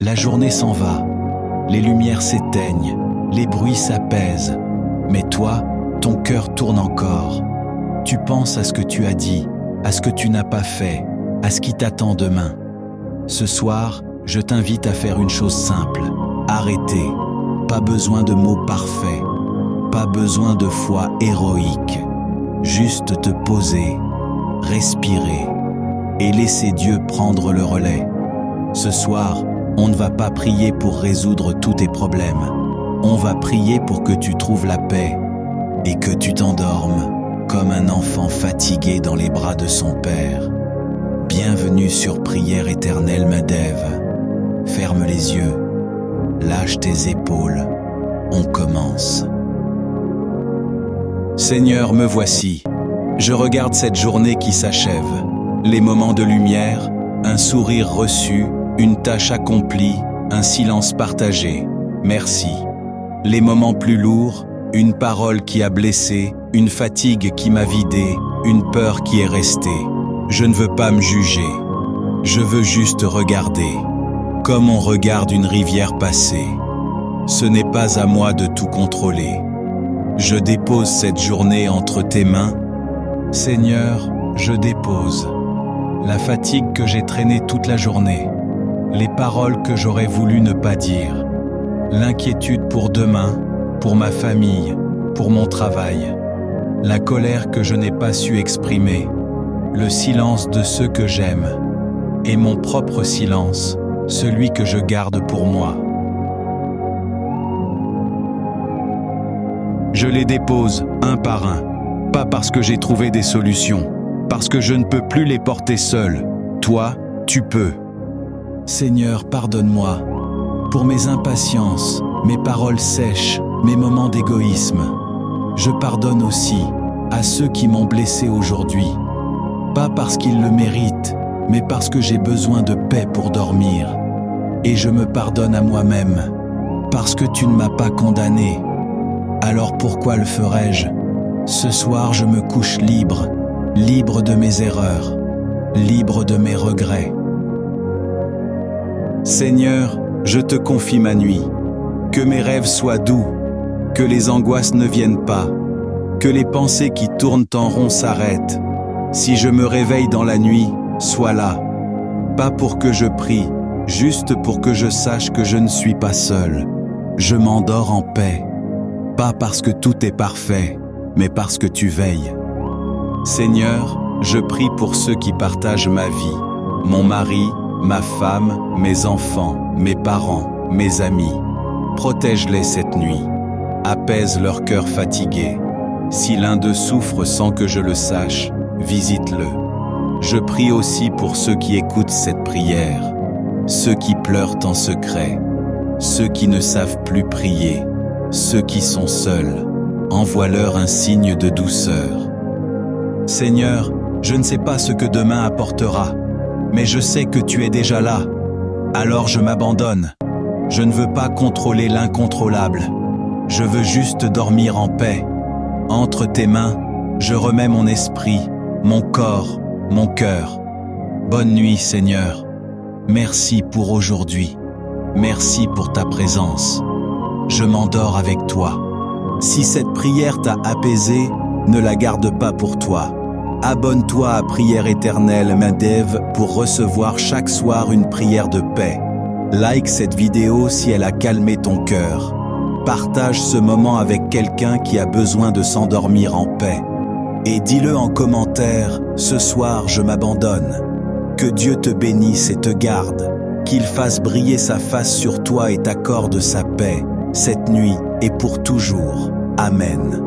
La journée s'en va, les lumières s'éteignent, les bruits s'apaisent. Mais toi, ton cœur tourne encore. Tu penses à ce que tu as dit, à ce que tu n'as pas fait, à ce qui t'attend demain. Ce soir, je t'invite à faire une chose simple. Arrêter. Pas besoin de mots parfaits. Pas besoin de foi héroïque. Juste te poser, respirer et laisser Dieu prendre le relais. Ce soir, on ne va pas prier pour résoudre tous tes problèmes. On va prier pour que tu trouves la paix et que tu t'endormes comme un enfant fatigué dans les bras de son père. Bienvenue sur Prière Éternelle Madev. Ferme les yeux, lâche tes épaules, on commence. Seigneur, me voici. Je regarde cette journée qui s'achève. Les moments de lumière, un sourire reçu, une tâche accomplie, un silence partagé. Merci. Les moments plus lourds, une parole qui a blessé, une fatigue qui m'a vidé, une peur qui est restée. Je ne veux pas me juger. Je veux juste regarder. Comme on regarde une rivière passer. Ce n'est pas à moi de tout contrôler. Je dépose cette journée entre tes mains. Seigneur, je dépose la fatigue que j'ai traînée toute la journée, les paroles que j'aurais voulu ne pas dire, l'inquiétude pour demain, pour ma famille, pour mon travail, la colère que je n'ai pas su exprimer, le silence de ceux que j'aime, et mon propre silence, celui que je garde pour moi. Je les dépose un par un, pas parce que j'ai trouvé des solutions, parce que je ne peux plus les porter seul. Toi, tu peux. Seigneur, pardonne-moi pour mes impatiences, mes paroles sèches, mes moments d'égoïsme. Je pardonne aussi à ceux qui m'ont blessé aujourd'hui, pas parce qu'ils le méritent, mais parce que j'ai besoin de paix pour dormir. Et je me pardonne à moi-même, parce que tu ne m'as pas condamné. Alors pourquoi le ferais-je? Ce soir, je me couche libre, libre de mes erreurs, libre de mes regrets. Seigneur, je te confie ma nuit. Que mes rêves soient doux, que les angoisses ne viennent pas, que les pensées qui tournent en rond s'arrêtent. Si je me réveille dans la nuit, sois là. Pas pour que je prie, juste pour que je sache que je ne suis pas seul. Je m'endors en paix. Pas parce que tout est parfait, mais parce que tu veilles. Seigneur, je prie pour ceux qui partagent ma vie, mon mari, ma femme, mes enfants, mes parents, mes amis. Protège-les cette nuit, apaise leur cœur fatigué. Si l'un d'eux souffre sans que je le sache, visite-le. Je prie aussi pour ceux qui écoutent cette prière, ceux qui pleurent en secret, ceux qui ne savent plus prier, ceux qui sont seuls. Envoie-leur un signe de douceur. Seigneur, je ne sais pas ce que demain apportera, mais je sais que tu es déjà là. Alors je m'abandonne. Je ne veux pas contrôler l'incontrôlable. Je veux juste dormir en paix. Entre tes mains, je remets mon esprit, mon corps, mon cœur. Bonne nuit, Seigneur. Merci pour aujourd'hui. Merci pour ta présence. Je m'endors avec toi. Si cette prière t'a apaisé, ne la garde pas pour toi. Abonne-toi à Prière Éternelle Madev pour recevoir chaque soir une prière de paix. Like cette vidéo si elle a calmé ton cœur. Partage ce moment avec quelqu'un qui a besoin de s'endormir en paix. Et dis-le en commentaire, ce soir je m'abandonne. Que Dieu te bénisse et te garde. Qu'il fasse briller sa face sur toi et t'accorde sa paix, cette nuit et pour toujours. Amen.